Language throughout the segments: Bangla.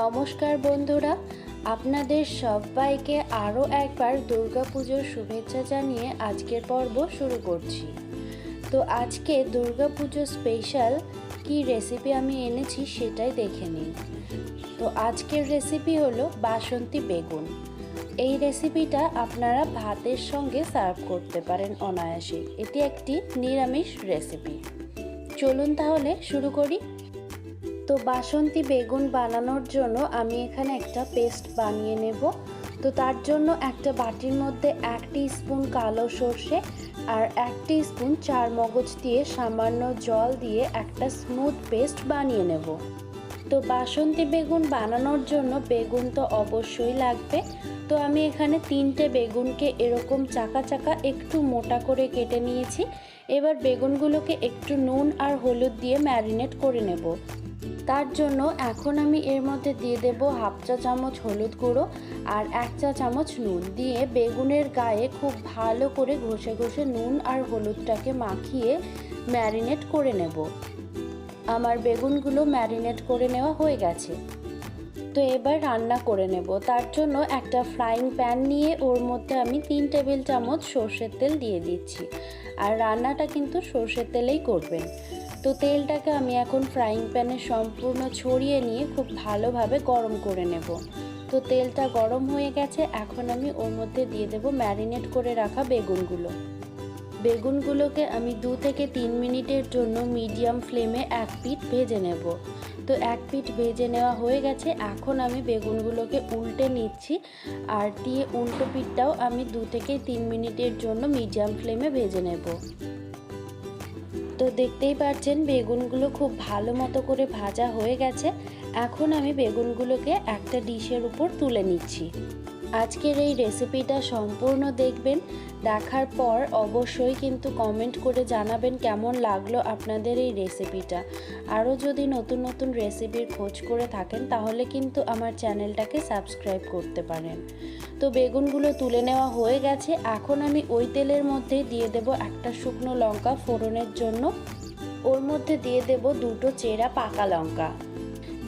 নমস্কার বন্ধুরা, আপনাদের সবাইকে আরও একবার দুর্গাপুজোর শুভেচ্ছা জানিয়ে আজকের পর্ব শুরু করছি। তো আজকে দুর্গাপুজো স্পেশাল কি রেসিপি আমি এনেছি সেটাই দেখে নিন। তো আজকের রেসিপি হলো বাসন্তী বেগুন। এই রেসিপিটা আপনারা ভাতের সঙ্গে সার্ভ করতে পারেন অনায়াসে। এটি একটি নিরামিষ রেসিপি। চলুন তাহলে শুরু করি। তো বাসন্তী বেগুন বানানোর জন্য আমি এখানে একটা পেস্ট বানিয়ে নেব। তো তার জন্য একটা বাটির মধ্যে 1 টিস্পুন কালো সর্ষে আর 1 টিস্পুন চারমগজ দিয়ে সামান্য জল দিয়ে একটা স্মুথ পেস্ট বানিয়ে নেব। তো বাসন্তী বেগুন বানানোর জন্য বেগুন তো অবশ্যই লাগবে। তো আমি এখানে 3টে বেগুনকে এরকম চাকা চাকা একটু মোটা করে কেটে নিয়েছি। এবার বেগুনগুলোকে একটু নুন আর হলুদ দিয়ে ম্যারিনেট করে নেব। তার জন্য এখন আমি এর মধ্যে দিয়ে দেব 1/2 চা চামচ হলুদ গুঁড়ো আর 1 চা চামচ নুন দিয়ে বেগুনের গায়ে খুব ভালো করে ঘষে ঘষে নুন আর হলুদটাকে মাখিয়ে ম্যারিনেট করে নেব। আমার বেগুনগুলো ম্যারিনেট করে নেওয়া হয়ে গেছে। তো এবার রান্না করে নেব। তার জন্য একটা ফ্রাইং প্যান নিয়ে ওর মধ্যে আমি 3 টেবিল চামচ সর্ষের তেল দিয়ে দিচ্ছি। আর রান্নাটা কিন্তু সর্ষের তেলেই করবেন। তো তেলটাকে আমি এখন ফ্রাইং প্যানে সম্পূর্ণ ছড়িয়ে নিয়ে খুব ভালোভাবে গরম করে নেব। তো তেলটা গরম হয়ে গেছে, এখন আমি ওর মধ্যে দিয়ে দেব ম্যারিনেট করে রাখা বেগুনগুলোকে আমি 2 থেকে 3 মিনিটের জন্য মিডিয়াম ফ্লেমে এক পিঠ ভেজে নেব। তো এক পিঠ ভেজে নেওয়া হয়ে গেছে। এখন আমি বেগুনগুলোকে উল্টে নিচ্ছি আর দিয়ে উল্টো পিঠটাও আমি 2 থেকে 3 মিনিটের জন্য মিডিয়াম ফ্লেমে ভেজে নেব। তো দেখতেই পাচ্ছেন বেগুনগুলো খুব ভালো মতো করে ভাজা হয়ে গেছে। এখন আমি বেগুনগুলোকে একটা ডিশের উপর তুলে নিচ্ছি। আজকের এই রেসিপিটা সম্পূর্ণ দেখবেন। দেখার পর অবশ্যই কিন্তু কমেন্ট করে জানাবেন কেমন লাগলো আপনাদের এই রেসিপিটা। আরও যদি নতুন নতুন রেসিপির খোঁজ করে থাকেন তাহলে কিন্তু আমার চ্যানেলটাকে সাবস্ক্রাইব করতে পারেন। তো বেগুনগুলো তুলে নেওয়া হয়ে গেছে। এখন আমি ওই তেলের মধ্যে দিয়ে দেব একটা শুকনো লঙ্কা ফোড়নের জন্য। ওর মধ্যে দিয়ে দেব 2টো চেরা পাকা লঙ্কা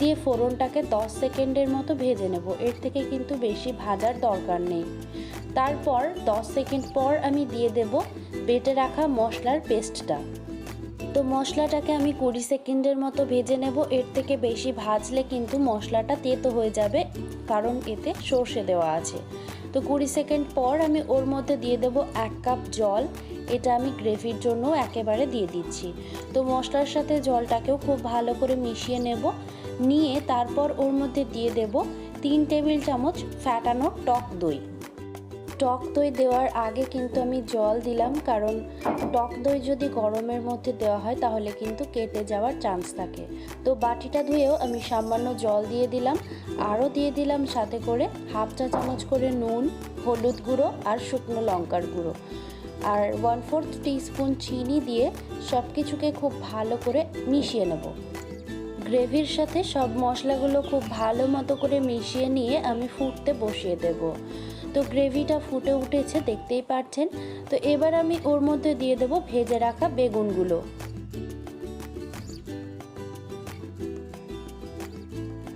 দিয়ে ফোড়নটাকে 10 সেকেন্ডের মতো ভেজে নেব। এর থেকে কিন্তু বেশি ভাজার দরকার নেই। তারপর 10 সেকেন্ড পর আমি দিয়ে দেব বেটে রাখা মশলার পেস্টটা। তো মশলাটাকে আমি 20 সেকেন্ডের মতো ভেজে নেব। এর থেকে বেশি ভাজলে কিন্তু মশলাটা তেতো হয়ে যাবে, কারণ এতে সর্ষে দেওয়া আছে। তো 20 সেকেন্ড পর আমি ওর মধ্যে দিয়ে দেব 1 কাপ জল। এটা আমি গ্রেভির জন্য একেবারে দিয়ে দিচ্ছি। তো মশলার সাথে জলটাকেও খুব ভালো করে মিশিয়ে নেব। নিয়ে তারপর ওর মধ্যে দিয়ে দেব 3 টেবিল চামচ ফ্যাটানো টক দই দেওয়ার আগে কিন্তু আমি জল দিলাম, কারণ টক দই যদি গরমের মধ্যে দেওয়া হয় তাহলে কিন্তু কেটে যাওয়ার চান্স থাকে। তো বাটিটা ধুয়েও আমি সামান্য জল দিয়ে দিলাম। আরও দিয়ে দিলাম সাথে করে 1/2 চা চামচ করে নুন, হলুদ গুঁড়ো আর শুকনো লঙ্কার গুঁড়ো আর 1/4 টিস্পুন চিনি দিয়ে সব কিছুকে খুব ভালো করে মিশিয়ে নেব। গ্রেভির সাথে সব মশলাগুলো খুব ভালো মতো করে মিশিয়ে নিয়ে আমি ফুটতে বসিয়ে দেব। তো গ্রেভিটা ফুটে উঠেছে, দেখতেই পাচ্ছেন। তো এবার আমি ওর মধ্যে দিয়ে দেব ভেজে রাখা বেগুনগুলো।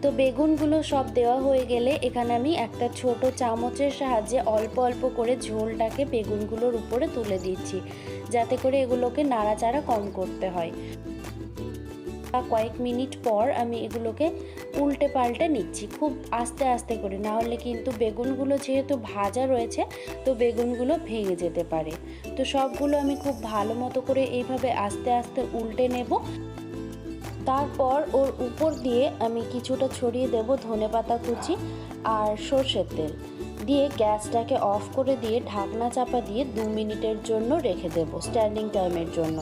তো বেগুনগুলো সব দেওয়া হয়ে গেলে এখানে আমি একটা ছোট চামচের সাহায্যে অল্প অল্প করে ঝোলটাকে বেগুনগুলোর উপরে তুলে দিচ্ছি, যাতে করে এগুলোকে নাড়াচাড়া কম করতে হয়। কয়েক মিনিট পর আমি এগুলোকে উল্টে পাল্টে নিচ্ছি খুব আস্তে আস্তে করে, না হলে কিন্তু বেগুনগুলো যেহেতু ভাজা রয়েছে তো বেগুনগুলো ভেঙে যেতে পারে। তো সবগুলো আমি খুব ভালো মতো করে এইভাবে আস্তে আস্তে উল্টে নেব। তারপর ওর উপর দিয়ে আমি কিছুটা ছড়িয়ে দেব ধনেপাতা কুচি আর সর্ষের তেল দিয়ে গ্যাসটাকে অফ করে দিয়ে ঢাকনা চাপা দিয়ে 2 মিনিটের জন্য রেখে দেব স্ট্যান্ডিং টাইমের জন্য।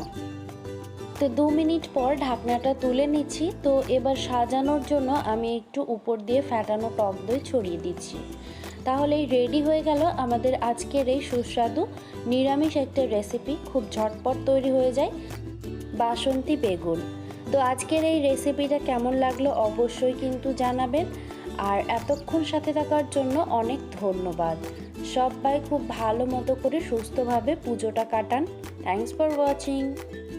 তো 2 মিনিট পর ঢাকনাটা তুলে নিচ্ছি। তো এবার সাজানোর জন্য আমি একটু উপর দিয়ে ফ্যাটানো টক দই ছড়িয়ে দিচ্ছি। তাহলেই রেডি হয়ে গেল আমাদের আজকের এই সুস্বাদু নিরামিষ একটা রেসিপি। খুব ঝটপট তৈরি হয়ে যায় বাসন্তী বেগুন। তো আজকের এই রেসিপিটা কেমন লাগলো অবশ্যই কিন্তু জানাবেন। আর এতক্ষণ সাথে থাকার জন্য অনেক ধন্যবাদ। সবাই খুব ভালো মতো করে সুস্থভাবে পুজোটা কাটান। Thanks for watching.